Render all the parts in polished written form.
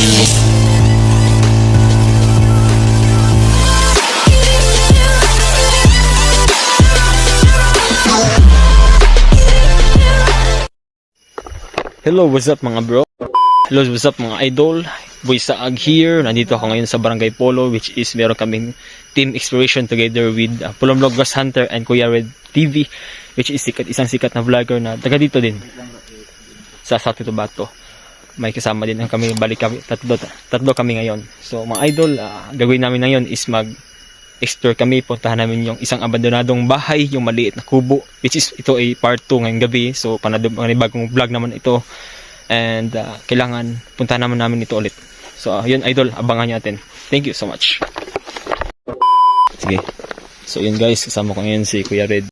Hello, what's up mga bro? Hello, what's up mga idol? Boy Saag here. Nandito ako ngayon sa Barangay Polo, which is meron kaming team exploration together with Pulong Vloggers Hunter and Kuya Red TV, which is isang sikat na vlogger na taga dito din sa South Cotabato. May kasama din ang kami, balik kami, tatlo kami ngayon. So mga idol, gagawin namin ngayon is explore kami, puntahan namin yung isang abandonadong bahay, yung maliit na kubo, which is ito ay part 2 ngayong gabi. So panibagong vlog naman ito, and kailangan puntahan namin ito ulit. So yun idol, abangan nyo natin. Thank you so much. Sige, so yun guys, kasama ko ngayon si Kuya Red.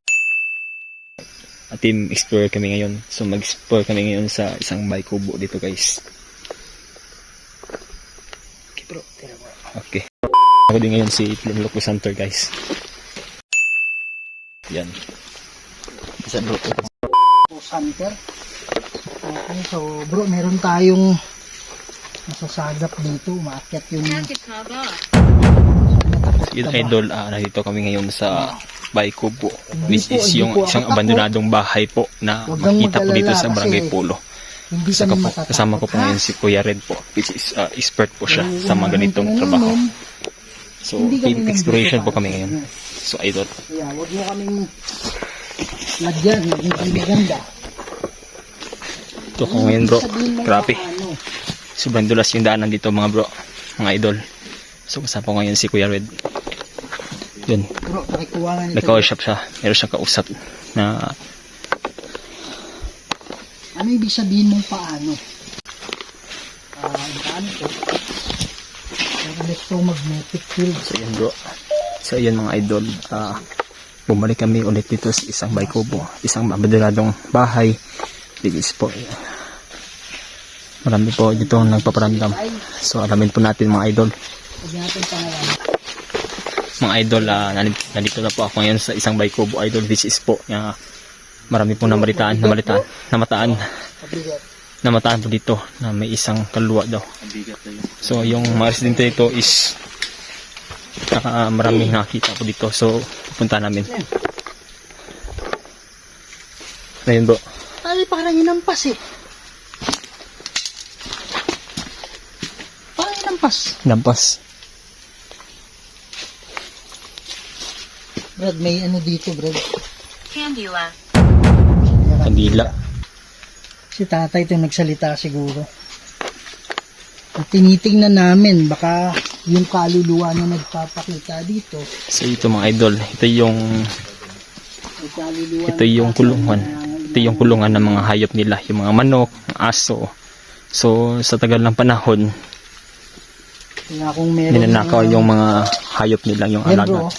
Team explore kami ngayon. So mag-explore kami ngayon sa isang bahay kubo dito guys. Okay bro, okay. Ako din ngayon si Pulong Vloggers Hunter guys. Yan. Isa bro. Hunter. Okay, so bro, meron tayong masasagap dito. Umakyat yung... Yun idol, nandito kami ngayon sa bahay kubo. Which is yung isang abandonadong bahay po na makita po dito sa Barangay Polo. Kasama ko po ngayon si Kuya Red po, which is expert po siya sa mga ganitong trabaho. So, team exploration po kami ngayon. So, idol. Yeah, huwag mo kaming lagyan. Hindi maganda. Ito ko ngayon bro. Grabe. Sobrang dulas yung daanan dito mga bro. Mga idol. So, kasama ko ngayon si Kuya Red. Yun. Bro, pakikuha nga nito. Nagka-workshop siya. Meron siyang kausap na... Ano ibig sabihin mong paano? Paano po? Electromagnetic field. So yun bro. So yun mga idol, bumalik kami ulit dito sa isang bahay kubo, isang abandonadong bahay. Digis po. Marami po dito nagpaparamdam. So alamin po natin mga idol. Mga idol, nandito na po ako ngayon sa isang bahay kubo idol, which is po marami po namataan po dito na may isang kaluluwa daw. So yung mga residente dito is maraming nakita po dito. So pupunta namin. Ayun bro. Ay, parang hinampas eh. Parang hinampas. Lampas. Brad, may ano dito, Brad? Kandila. Si tatay ito nagsalita siguro. At tinitingnan namin, baka yung kaluluwa na nagpapakita dito. So ito mga idol, ito yung kulungan. Ito yung kulungan ng mga hayop nila, yung mga manok, aso. So sa tagal ng panahon, ninanakaw yung mga hayop nila, yung alaga.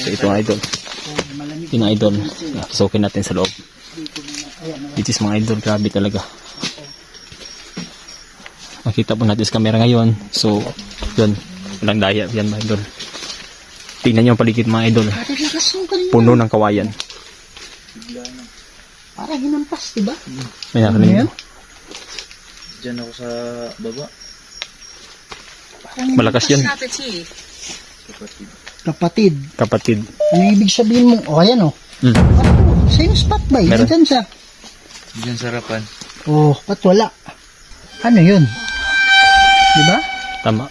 So ito mga idol. Ito mga idol, pasukin natin sa loob. This is mga idol, grabe talaga. Makita po natin sa camera ngayon. So, yun, walang daya yan mga idol. Tingnan nyo ang paligid mga idol. Puno ng kawayan. Parang hinampas, diba? May nakalimutan. Diyan ako sa baba. Malakas yun. Kapatid. Ano ibig sabihin mo? O, ayan o. Same spot ba? Diyan siya. Diyan sa harapan. Oh, ba't wala? Ano yun? Diba? Tama.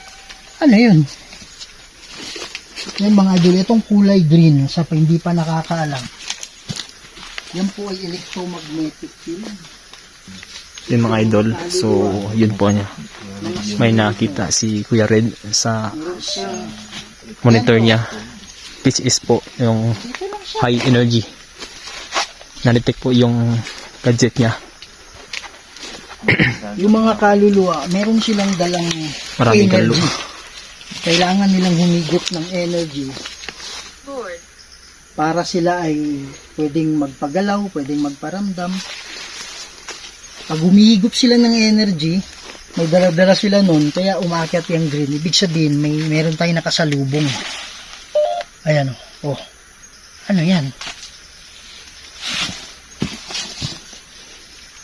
Ano yun? Yan mga idol, itong kulay green, sa hindi pa nakakaalam. Yan po ay electromagnetic field. Yun mga idol. So, yun po niya. May nakita si Kuya Red sa monitor niya. Which is po yung high energy. Na-detect po yung gadget niya. Yung mga kaluluwa, meron silang dalang Maraming energy. kaluluwa. Kailangan nilang humigop ng energy para sila ay pwedeng magpagalaw, pwedeng magparamdam. Pag humihigop sila ng energy, may dala-dala sila nun, kaya umakyat yung green. Ibig sabihin, meron tayong nakasalubong. Ayan o. Oh. Ano yan?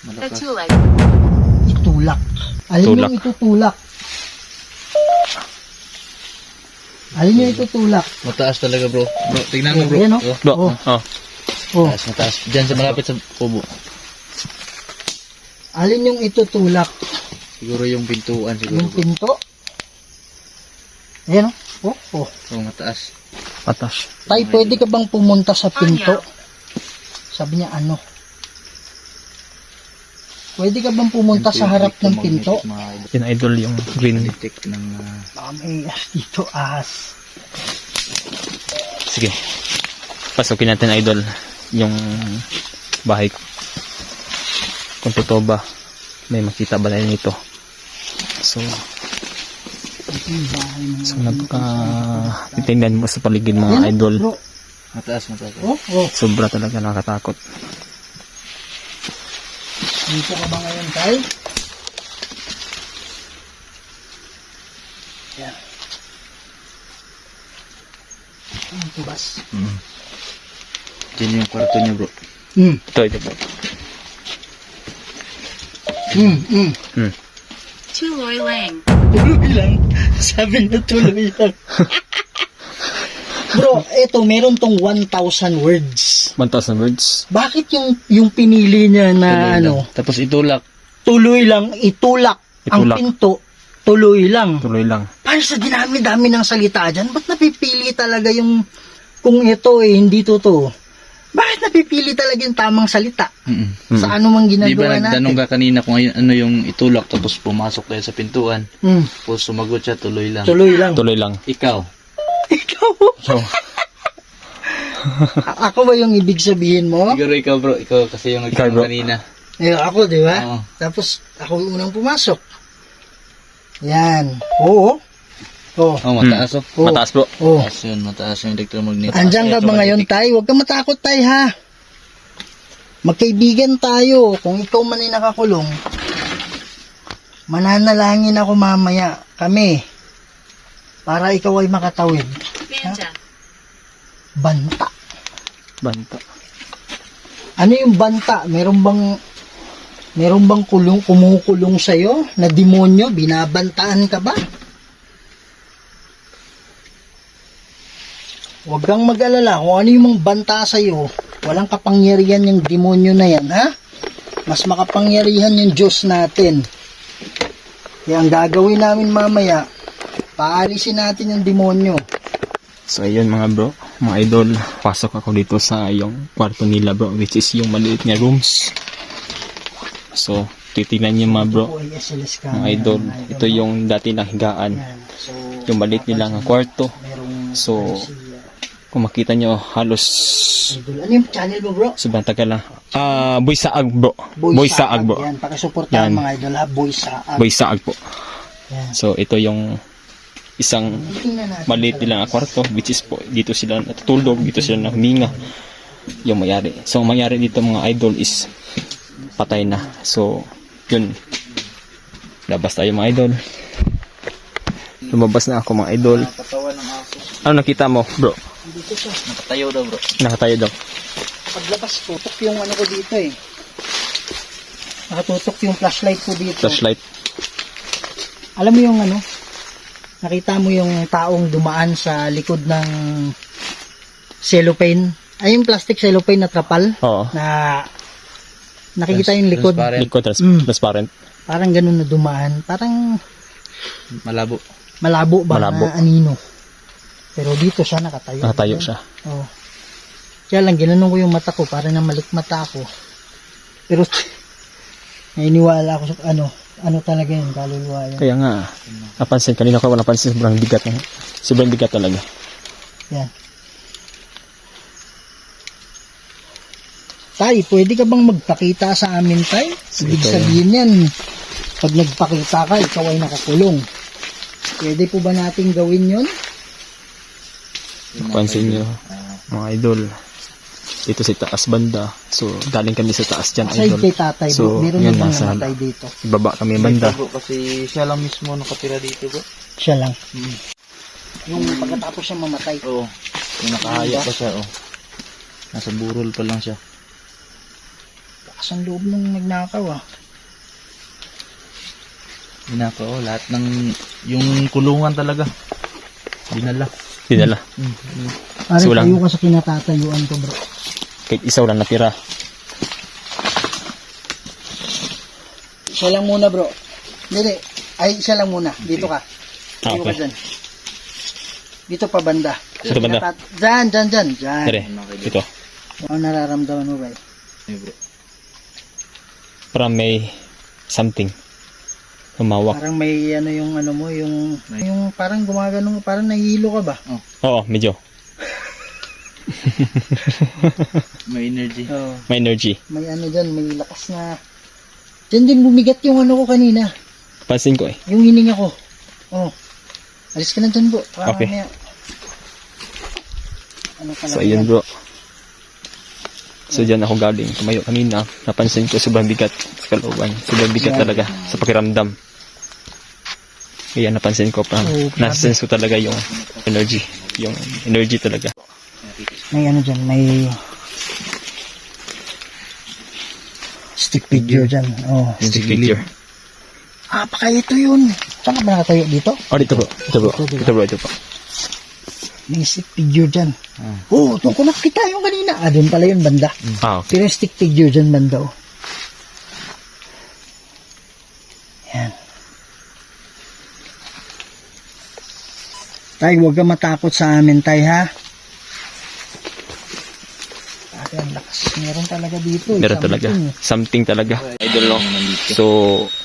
Malakas. Itulak. Alin Tulak. yung itutulak? Alin yung itutulak? Mataas talaga bro. Bro, tignan mo bro. Ayan, oh. Oh, Bro, Oh. oh. Oh, mataas, mataas. Diyan sa malapit sa kubo. alin yung itutulak? Siguro yung pintuan siguro Yung bro. pinto? Ayan, oh. Oh. Oh, mataas. Patas. Tay, pwede ka bang pumunta sa pinto? Sabi niya, ano? Pwede ka bang pumunta sa harap ng pinto? Yan idol yung green. Detect ng Baka may dito ahas. Sige. Pasukin natin idol yung bahay ko. Kung totoo ba may makita ba na nito. So Ito yung bahay ng titingnan mo sa paligid mga Ayan, idol. bro. mataas, mataas. Oh, oh. Sobra talaga nakakatakot. Dito ka ba ngayon, Tay? Yan. Ang tubas. Diyan yung kwarto niya bro. Ito bro. Tuloy Lang. Tuloy lang. Sabi na tuloy lang. Bro, eto, meron tong 1,000 words. 1,000 words. Bakit yung pinili niya na Tuloy ano, lang. Tapos itulak. tuloy lang, itulak, ang Itulak. pinto, tuloy lang. Tuloy lang. Para sa dinami-dami ng salita dyan, ba't napipili talaga yung, kung ito hindi totoo, bakit napipili talaga yung tamang salita? Sa ano mang Di ba ginagawa nagtanong natin? ka kanina kung ano yung itulak tapos pumasok tayo sa pintuan. Hmm, Tapos sumagot siya, tuloy lang. tuloy lang. Tuloy lang. Ikaw. Ikaw, So, ako ba yung ibig sabihin mo? Siguro ikaw bro. Ikaw kasi yung Ikaw, bro. nagtanong kanina. Ako, di ba? Oo. Tapos, ako yung unang pumasok. Yan. Oo. Oh. Oh, mataas oh. Oh. mataas bro. Oh. Mataas yun, mataas yung electromagnetic. Andyan ka ba ngayon, Tay? Huwag ka matakot, Tay, ha? Magkaibigan tayo. Kung ikaw man ay nakakulong, mananalangin ako mamaya. Kami. Para ikaw ay makatawid. Banda. Banta. Banta. Ano yung banta? Meron bang kumukulong sa'yo na demonyo? Binabantaan ka ba? Huwag kang mag-alala kung ano yung mga banta sa'yo. Walang kapangyarihan yung demonyo na yan, ha? Mas makapangyarihan yung Diyos natin. Kaya ang gagawin namin mamaya, paalisin natin yung demonyo. So ayun mga bro, mga idol, pasok ako dito sa yung kwarto nila bro, which is yung maliit na rooms. So titignan niyo mga bro, Ito po ay SLS mga camera, idol, mga ito yung dati na higaan, Yan. So, yung maliit nilang kwarto. merong So si, kung makita nyo halos idol. Ano yung channel mo, bro? sobrang tagal na. Boy Saag bro, Boy Saag bro, Yan, pakisuportahan Yan. mga idol, ha? Boy Saag. Boy Saag po. Yan. So ito yung isang Tingnan natin. maliit nilang kwarto, which is po dito sila natutulog, dito sila huminga yung mayari. So ang mangyari dito mga idol is patay na. So yun, labas tayo mga idol. Lumabas na ako mga idol. Katawan ng aso. Ano nakita mo bro? Dito siya. Nakatayo daw bro. Nakatayo daw. Paglabas, tutok yung ano ko dito eh. Nakatutok yung flashlight ko dito. Flashlight. Alam mo yung ano? Nakita mo yung taong dumaan sa likod ng cellophane. Ay, yung plastic cellophane na trapal. Oo. Na nakikita yung likod. Transparent. Liquid transparent. Parang ganun na dumaan. Parang Malabo. malabo ba Malabo. na anino. Pero dito siya nakatayo. Nakatayo siya. Oo. Kaya lang, ginanong ko yung mata ko para na malikmata ako. Pero, nainiwala ako sa ano talaga yun, kaluluwa yun. Kaya nga, napansin, kanina ko napansin, sobrang bigat. Sobrang bigat talaga. Yan. Tay, pwede ka bang magpakita sa amin, Tay? Ibig Tay. sabihin yan, pag nagpakita ka, ikaw ay nakakulong. Pwede po ba natin gawin yun? Napansin nyo, mga idol. Dito sa taas banda. So, galing kami sa taas dyan, Aside idol. kay tatay, So, meron yun, na bang nasa namatay dito? ibaba kami banda. Bro, kasi siya lang mismo nakatira dito bro. Siya lang. Yung pagkatapos siya mamatay. Oo. Yung nakahaya pa siya oh. Nasa burol pa lang siya. Lakas ang loob nung nagnakaw ah. Ginako, lahat ng, yung kulungan talaga. Dinala. Dinala. Pare, So, lang- tayo ka sa kinatatayuan ko, bro. Kahit isaw lang natira. Isa lang muna, bro. Hindi. Ay, isa lang muna. Dito ka. Tayo ka Okay. dyan. Dito pa banda. Dito banda? Dyan. Dire. Ito. Ano nararamdaman mo ba? Ay, bro. Parang may something. Humawak. Parang may ano yung ano mo, yung parang gumagano, parang nahihilo ka ba? Oo, medyo. May energy. Oo. May energy. May ano dyan, may lakas na. Dyan din bumigat yung ano ko kanina. Pansin ko eh. Yung hininga ko. Oh. Alis ka na dyan, bro. Okay. Mamaya. Ano pala So, ayun bro. So, dyan ako galing. Tumayo kanina. Napansin ko sobrang bigat sa kalooban. Sobrang bigat talaga sa pakiramdam. Kaya napansin ko pa. Nasense ko talaga yung energy. Yung energy talaga. May ano dyan, may stick figure dyan. Oh. Stick figure. Baka ito yun. Saan ka ba nakatayo dito? Oh, dito bro. Ito bro. Ito bro. Ito po. May stick figure dyan. Oh, doon ko nakita yung kanina. Doon pala yun, banda. Ah, okay. Pero yung stick figure dyan, banda. Oh. Yan. Tay, huwag ka matakot sa amin, tay, ha? Ate, ang lakas. Meron talaga dito. Meron talaga. Something talaga. Idol no. So,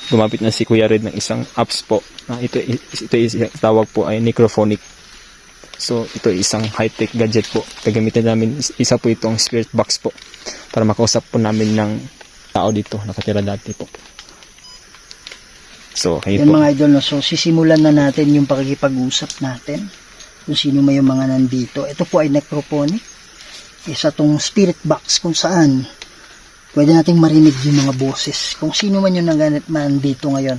gumapit na si Kuya Red ng isang apps po. Ito is tawag po ay necrophonic. So, ito ay isang high-tech gadget po. Gagamitin namin, isa po itong spirit box po. Para makausap po namin ng tao dito, nakatira dati po. So, kayo Yan po. mga idol, no? So sisimulan na natin yung pakikipag-usap natin kung sino may yung mga nandito. Ito po ay necrophonic, isa tong spirit box kung saan pwede nating marinig yung mga boses kung sino man yung nandito ngayon.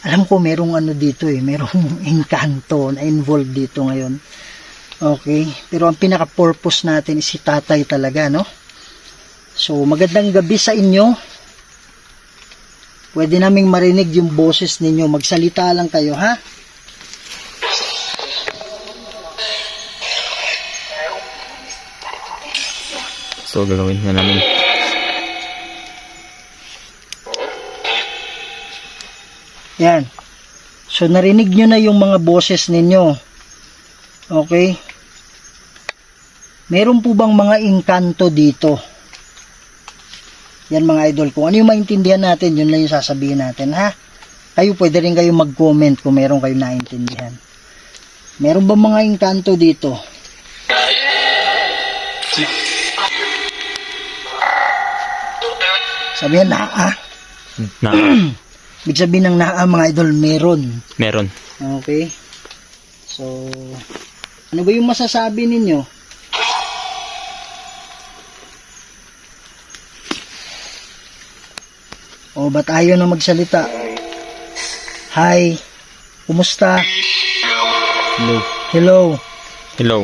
Alam ko merong ano dito merong engkanto na involved dito ngayon. Okay, pero ang pinaka-purpose natin is si tatay talaga, no? So magandang gabi sa inyo. Pwede naming marinig yung boses ninyo. Magsalita lang kayo, ha? So, gagawin na namin. Yan. So, narinig nyo na yung mga boses ninyo. Okay? Meron po bang mga engkanto dito? Yan mga idol. Kung ano yung maintindihan natin, yun lang yung sasabihin natin, ha? Kayo, pwede rin kayo mag-comment kung meron kayo naintindihan. Meron ba mga engkanto dito? Sabihan na, Na, Ibig sabihin ng naa, mga idol, meron. meron. Okay? So, ano ba yung masasabi ninyo? O, ba't ayaw na magsalita? Hi. Kumusta? Hello. Hello. Hello.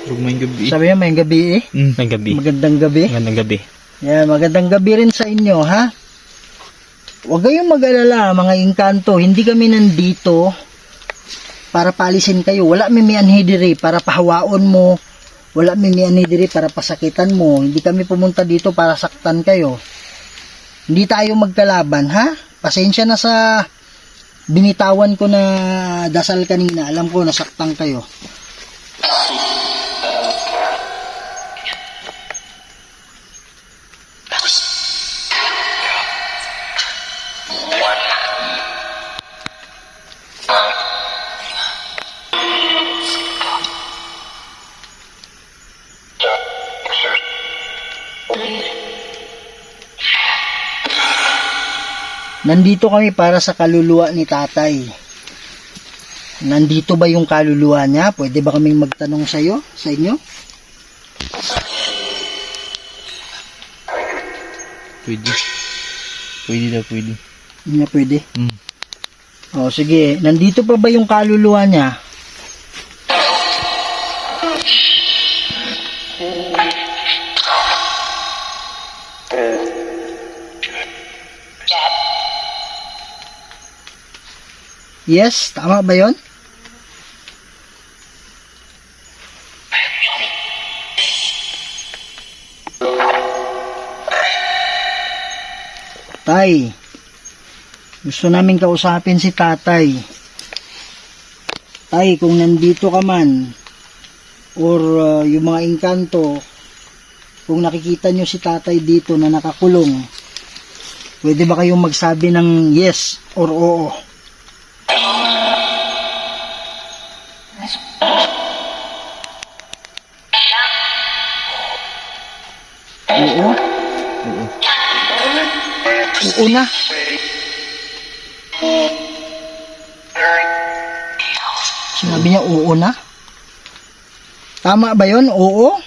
May gabi. Sabi niya, may gabi eh. May gabi. Magandang gabi. Magandang gabi. Yan, magandang gabi rin sa inyo, ha? Huwag kayong mag-alala, mga engkanto. Hindi kami nandito para paalisin kayo. Wala may anhidiri para pahawaon mo. Wala may anhidiri para pasakitan mo. Hindi kami pumunta dito para saktan kayo. Hindi tayo magkalaban, ha? Pasensya na sa binitawan ko na dasal kanina. Alam ko, nasaktan kayo. Nandito kami para sa kaluluwa ni tatay. Nandito ba yung kaluluwa niya? Pwede ba kaming magtanong sa inyo? Pwede. Pwede na pwede. Hindi na pwede. O sige, nandito pa ba yung kaluluwa niya? Yes, tama ba yon? Tay, gusto namin kausapin si tatay. Tay, kung nandito ka man, or yung mga engkanto, kung nakikita nyo si tatay dito na nakakulong, pwede ba kayong magsabi ng yes or oo? Oo? Oo na. Sinabi niya oo na? Tama ba yon? Oo?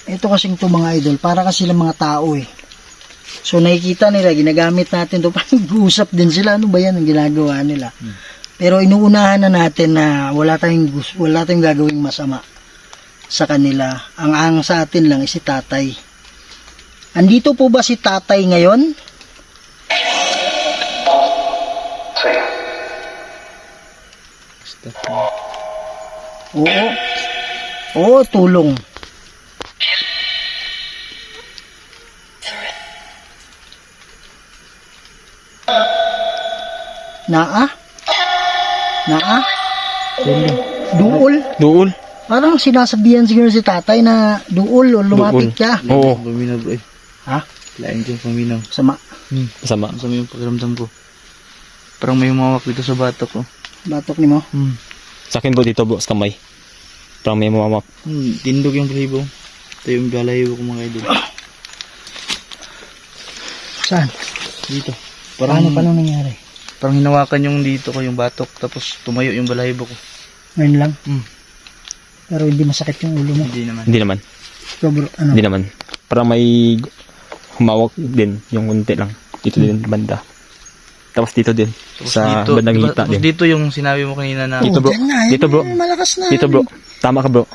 Ito kasing to mga idol, para kasi silang mga tao eh. So nakikita nila, ginagamit natin to, parang nag-uusap din sila, ano ba yan ang ginagawa nila. Pero inuunahan na natin na wala tayong gagawing masama sa kanila. Ang sa atin lang is si tatay. Andito po ba si tatay ngayon? Oo. Oo, tulong. Naa? Naa? Duol? Duol. Parang sinasabihan siguro si tatay na duol o lumapit Duol. ka. Oo. Paminaw bro eh. Ha? Lain ko paminaw. Sama. Masama. Masama yung pakiramdam ko. Parang may umawak dito sa batok ko. Batok ni mo. Sa akin bro, dito bro, sa kamay. Parang may mamamak. Tindog yung balahibo. Ito yung balahibo ko mga idol. Saan? Dito. Paano nangyari? Parang hinawakan yung dito ko yung batok. Tapos tumayo yung balahibo ko. Ngayon lang? Hmm. Pero hindi masakit yung ulo mo. Hindi naman. Hindi naman. So bro, ano? Hindi naman. Parang may humawak din, yung unti lang. Dito din banda. Tapos dito din. Tapos Sa dito, bandang diba, hita tapos din. dito yung sinabi mo kanina na Dito, bro. dyan na, Dito, bro. Malakas na. Dito bro. Tama ka bro.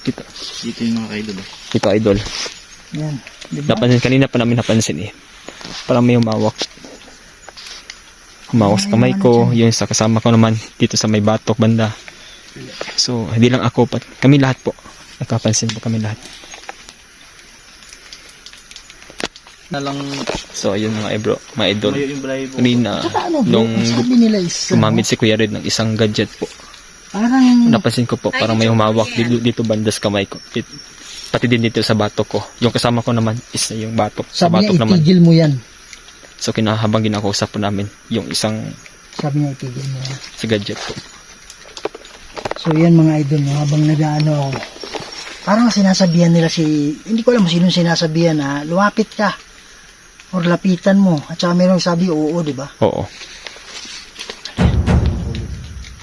Dito. dito yung mga kaidol. Dito idol. Yan. Diba? Napansin, kanina pa namin napansin eh. Parang may humawak. Humawak sa kamay ko. Yung sa kasama ko naman. Dito sa may batok banda. So, hindi lang ako. Kami lahat po. Nakapansin po kami lahat. Na lang So, ayun mga bro. Mga idol. tumayo yung balahibo ko. Kanina, Saka ano bro, nung ang sabi nila is, gumamit si Kuya Red ng isang gadget po. parang, Napansin ko po, parang may humawak dito banda sa kamay ko. Pati din dito sa batok ko. Yung kasama ko naman is yung batok. Sa sabi batok niya naman. itigil mo yan. So, habang ginakausap po namin yung isang Sabi niya itigil mo yan. si gadget po. So yan mga idol, no, habang nag-ano ako, parang sinasabihan nila hindi ko alam sino sinasabihan na lumapit ka or lapitan mo. At saka mayroong sabi oo, di ba? Oo.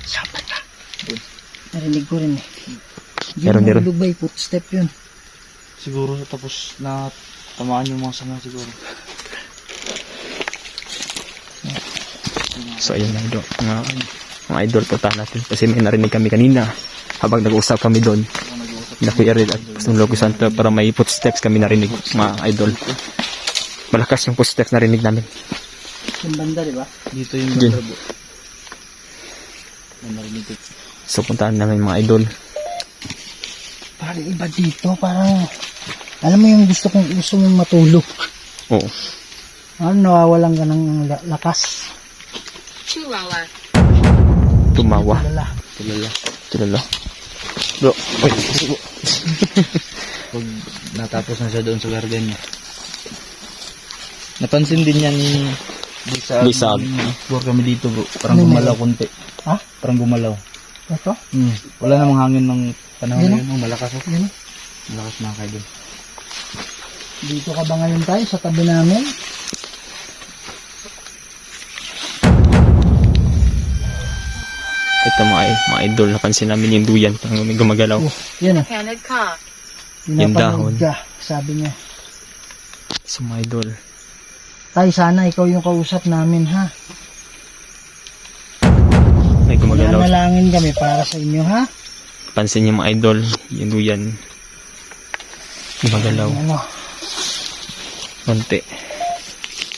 Sabi ka. Narinig ko rin eh. Meron. Yung ba footstep yun? Siguro tapos na tamaan yung mga sanga siguro. So, ayun mga idol. Mga idol, puntahan natin. Kasi may narinig kami kanina habang nag-uusap kami doon. Na Kuya Red at Logo Santa para may footsteps kami narinig, mga idol. Malakas yung footsteps narinig namin. Yung banda, di ba? Dito yung Diyan. balahibo. Narinig ko. So, puntahan namin mga idol. Parang iba dito, parang, alam mo yung gusto mong matulog. Oo. Parang nawawalan ka ng lakas. Chihuahua. Tumawa. Lala. Tulala. Bro, wait. Pag natapos na siya doon sa garden niya. Napansin din yan ni Lisag. Explore kami dito bro. Parang Ano gumalaw meron? konti. Ha? Parang gumalaw. Ito? Wala namang hangin ng panahon Yan, na yun. Malakas oh. Yan. Malakas mga kaidol. Dito ka ba ngayon tayo sa tabi namin? Ito mga idol, napansin namin yung duyan. Parang may gumagalaw. Oh, yan ah. Panic cough. Yung dahon. Pinapanood ka, sabi niya. So mga idol. Tay, sana ikaw yung kausap namin ha. Gumagalaw. Nanalangin kami para sa inyo, ha? Pansin niyo mga idol, yung duyan. Gumagalaw. Ano, Konti.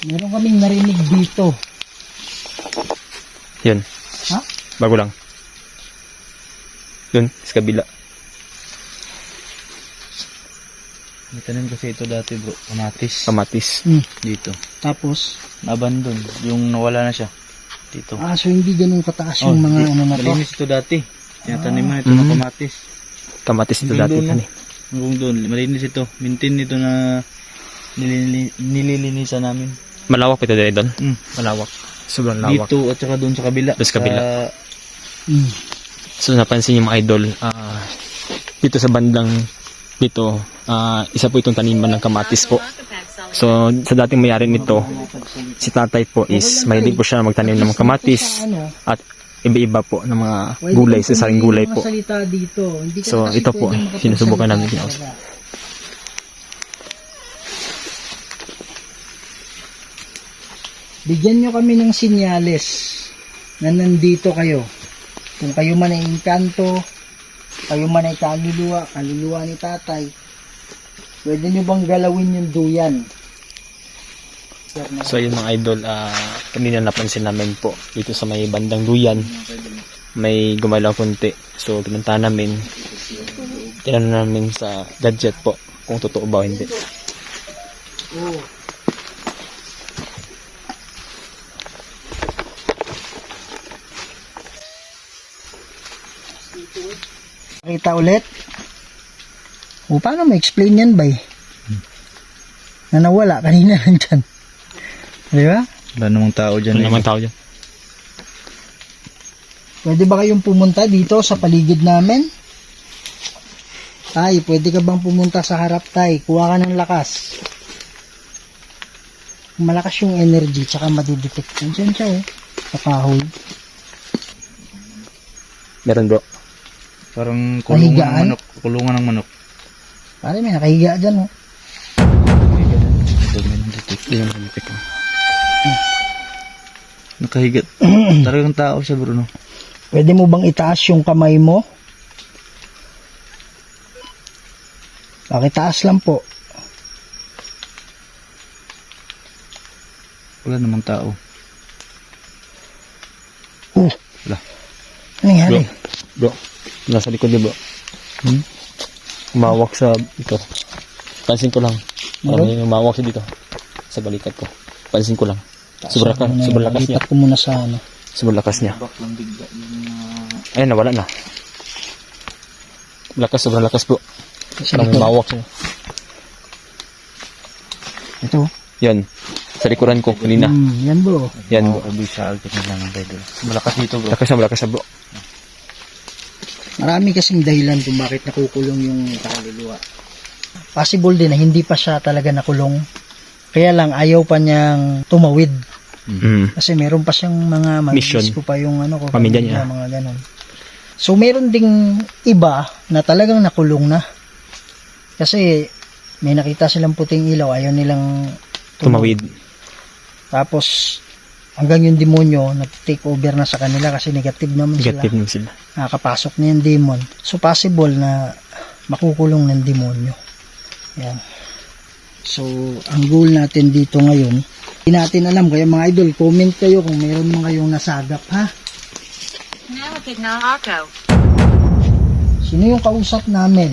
meron kaming narinig dito. Yun. Ha? Bago lang. Yun, sa kabila. May tanim kasi ito dati bro, kamatis. Kamatis. Dito. Tapos, Abandon. Yung nawala na siya. Dito. so hindi ganun kataas yung mga hindi. ano na to. Malinis ito dati. Tinatanim mo ito na kamatis. Kamatis ito Hanggang dati. doon, Ano? Hanggang doon. Malinis ito. Maintain ito na nililinisan namin. Malawak pa ito dito, idol. Malawak. Sobrang lawak. Dito at saka doon sa kabila. Doon sa kabila. Mm. So napansin niyo mga idol, dito sa bandang dito, isa po itong taniman ng kamatis po. So sa dating mayari nito, si tatay po is mahilig po siya magtanim ng mga kamatis Ano, at iba-iba po ng mga pwede gulay, kang sa saring gulay po. masalita dito. Hindi ka So, kasi ito po, pwedeng makapagsalita sinusubukan namin din. talaga. Bigyan nyo kami ng sinyales na nandito kayo. Kung kayo man ay engkanto, kayo man ay kaluluwa ni tatay, pwede nyo bang galawin yung duyan? So yun mga idol, kanina napansin namin po dito sa may bandang duyan, may gumalaw konti. So pinuntahan namin, tinanong namin sa gadget po kung totoo ba o hindi. Oh. Kita ulit. O paano ma-explain yan ba na nawala kanina lang dyan. Di ba? Wala namang tao dyan. Ano naman tao dyan? Pwede ba kayong pumunta dito sa paligid namin? Tay, pwede ka bang pumunta sa harap, tay? Kuha ka ng lakas. Malakas yung energy, tsaka madidetect. Diyan siya, oh. Sa kahoy. Meron bro. Parang kulungan ng Nahigaan? manok. Kulungan ng manok. Pare, may nakahiga dyan, oh. Ito, may nandetect. Yun ang nalipik ko. Nakahigat. Talagang tao siya bro, no? Pwede mo bang itaas yung kamay mo? Pakitaas lang po. Wala namang tao. Wala. Ano nangyari? Bro, nasa likod niya bro. Umawak sa ito. Pansin ko lang. Meron? May umawak siya dito. Sa balikat ko. Pansin ko lang. Sobrang lakas niya. Lipat ko muna sa ano. Sobrang lakas niya. Baklang bigla yung Ayun, nawala na. Sobrang lakas bro. Sa Parang likod. umawak siya. Ito. Yan. Sa likuran ko kanina. Yan bro. Yan bro. kabisa agad na lang ang idol. Malakas dito bro. Malakas na bro. Marami kasing dahilan kung bakit nakukulong yung kaluluwa. Possible din na hindi pa siya talaga nakulong. Kaya lang ayaw pa niyang tumawid. Kasi meron pa siyang mga Mission. ko pa yung ano ko. Pamilya niya. Mga ganon. So meron ding iba na talagang nakulong na. Kasi may nakita silang puting ilaw, ayaw nilang Tumawid. Tapos hanggang yung demonyo nag-take over na sa kanila kasi negative naman Negative sila. naman sila. Nakakapasok na yung demon. So possible na makukulong ng demonyo. Yan. So ang goal natin dito ngayon, hindi natin alam, kaya mga idol, comment kayo kung mayroon mga kayong nasagap, ha? Nalapit na ako. Sino yung kausap namin?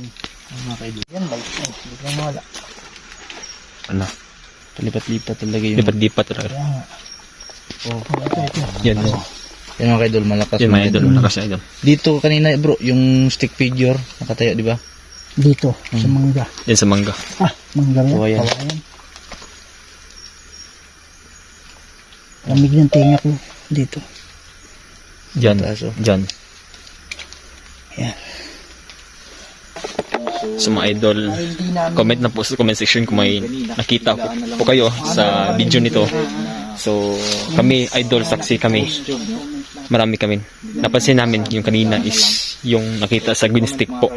Mga kaidol. Yan, balik. Oh, biglang wala. Ano? Palipat-lipat talaga yung... Lipat-lipat talaga. Kaya nga. Oh. Ito. Yan bro. Yan mga kaidol, malakas. Yan mga idol. Malakas na idol. Dito kanina bro, yung stick figure, nakatayo di ba? Dito, sa mangga. Yan sa mangga. Ah, mangga yan. Kawayan. Kawayan. Lamig ng tenga ko dito. Diyan. Taso. Diyan. Yan. So mga idol, Hindi namin comment na po sa comment section kung may nakita po kayo sa video nito. So kami idol, saksi kami. Marami kami. Napansin namin yung kanina is yung nakita sa green stick po.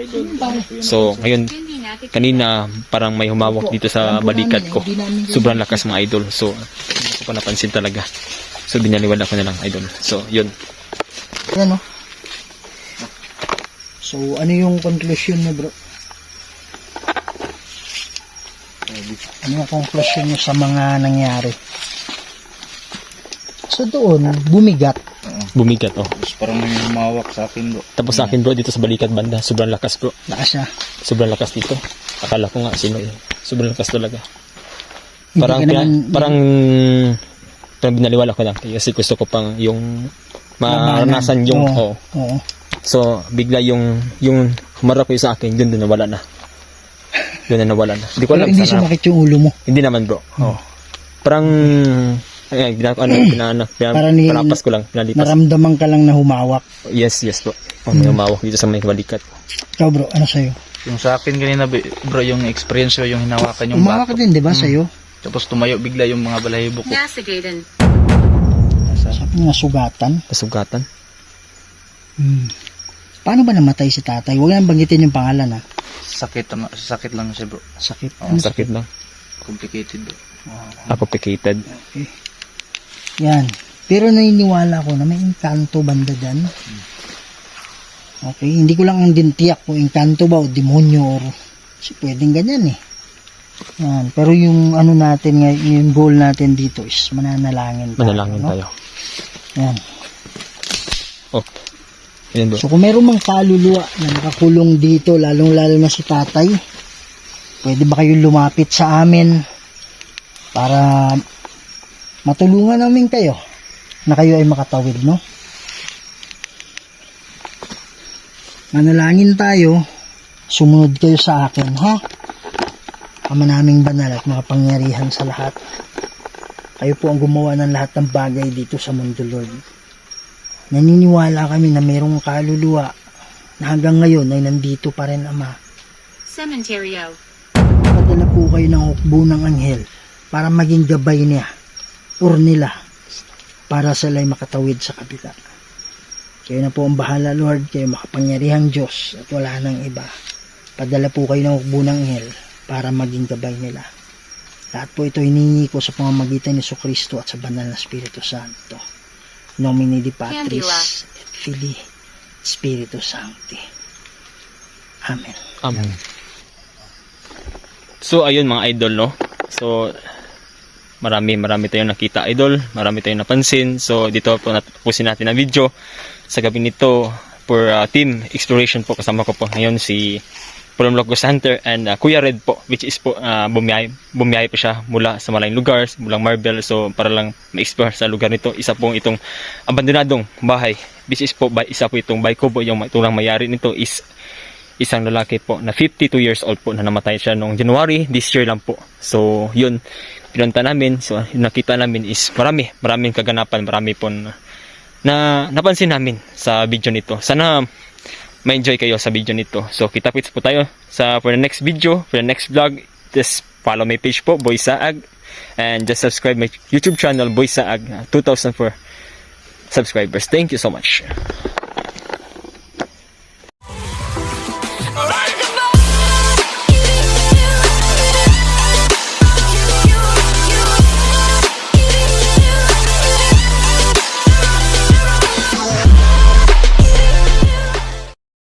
So ngayon, kanina parang may humawak dito sa balikat ko. Sobrang lakas mga idol. So hindi ko pa napansin talaga. So binaliwala ko na lang idol. So yun. Yan, oh. So, ano yung conclusion niyo, bro? Ano yung conclusion niyo sa mga nangyari? So, doon, bumigat. Bumigat, oh. Tapos parang may humawak sa akin bro. Tapos sa akin bro, dito sa balikat banda, sobrang lakas bro. Lakas na. Sobrang lakas dito. Akala ko nga, sino yun. Sobrang lakas talaga. Hindi Parang, ka naman- parang binaliwala ko lang. Kasi gusto ko pang yung maranasan yung, Oo. Oo. So, bigla yung humarap ko sa akin, yun nawala na. Yun na nawala na. Hindi ko Pero alam hindi sana. sumakit yung ulo mo. Hindi naman bro. Oh. Parang, pinapas ko lang, pinalipas. Naramdaman ka lang na humawak. Yes bro. Oh, may umawak dito sa may balikat. Ikaw, bro, ano sa'yo? Yung sa akin kanina bro, yung experience ko, yung hinawakan yung Humawak ka bato. din, di ba, sa'yo? Tapos tumayo bigla yung mga balahibo ko. Nasigated. Sabi nga, sugatan. Kasugatan. Paano ba namatay si tatay? Huwag nang banggitin yung pangalan, ha? Sakit lang siya bro. Sakit. Ang sakit lang. Complicated bro. Complicated. Yan. Pero naniniwala ko na may engkanto banda dyan. Okay, hindi ko lang din tiyak kung engkanto ba o demonyo or kasi pwedeng ganyan eh. Yan. Pero yung ano natin ngayon, yung goal natin dito is mananalangin tayo. Manalangin no? tayo. Yan. Okay. Yan bro. So kung meron mang kaluluwa na nakakulong dito, lalong-lalo na si tatay, pwede ba kayong lumapit sa amin para matulungan namin kayo na kayo ay makatawid, no? Manalangin tayo, sumunod kayo sa akin, ha? Ama naming banal at makapangyarihan sa lahat. Kayo po ang gumawa ng lahat ng bagay dito sa mundo, Lord. Naniniwala kami na mayroong kaluluwa na hanggang ngayon ay nandito pa rin, Ama. Cementerio. Padala po kayo ng hukbo ng anghel para maging gabay niya or nila para sila'y makatawid sa kabila. Kayo na po ang bahala, Lord. Kayo makapangyarihang Diyos at wala nang iba. Padala po kayo ng hukbo ng anghel para maging gabay nila. Lahat po ito hiningi ko sa pamamagitan ni Jesucristo at sa banal na Espiritu Santo. Nomine di Patris et Filii Spiritus Sancti. Amen. Amen. So ayun mga idol, no. So marami tayong nakita idol, marami tayong napansin. So dito po natapusin natin ang video sa gabi nito for team exploration po. Kasama ko po ngayon si Pulumlok Ghost Hunter and Kuya Red po, which is po bumiyahe po siya mula sa malayong lugar, mula Marbel, so para lang ma-explore sa lugar nito. Isa po itong abandonadong bahay, which is po isa po itong Bay Kubo. Yung tulang mayari nito is isang lalaki po na 52 years old po na namatay siya noong January this year lang po. So yun, pinunta namin. So yung nakita namin is maraming kaganapan, marami po na napansin namin sa video nito. Sana ma-enjoy kayo sa video nito. So kita-kits po tayo for the next video, for the next vlog. Just follow my page po, Boy Saag, and just subscribe my YouTube channel, Boy Saag, 2004 subscribers. Thank you so much.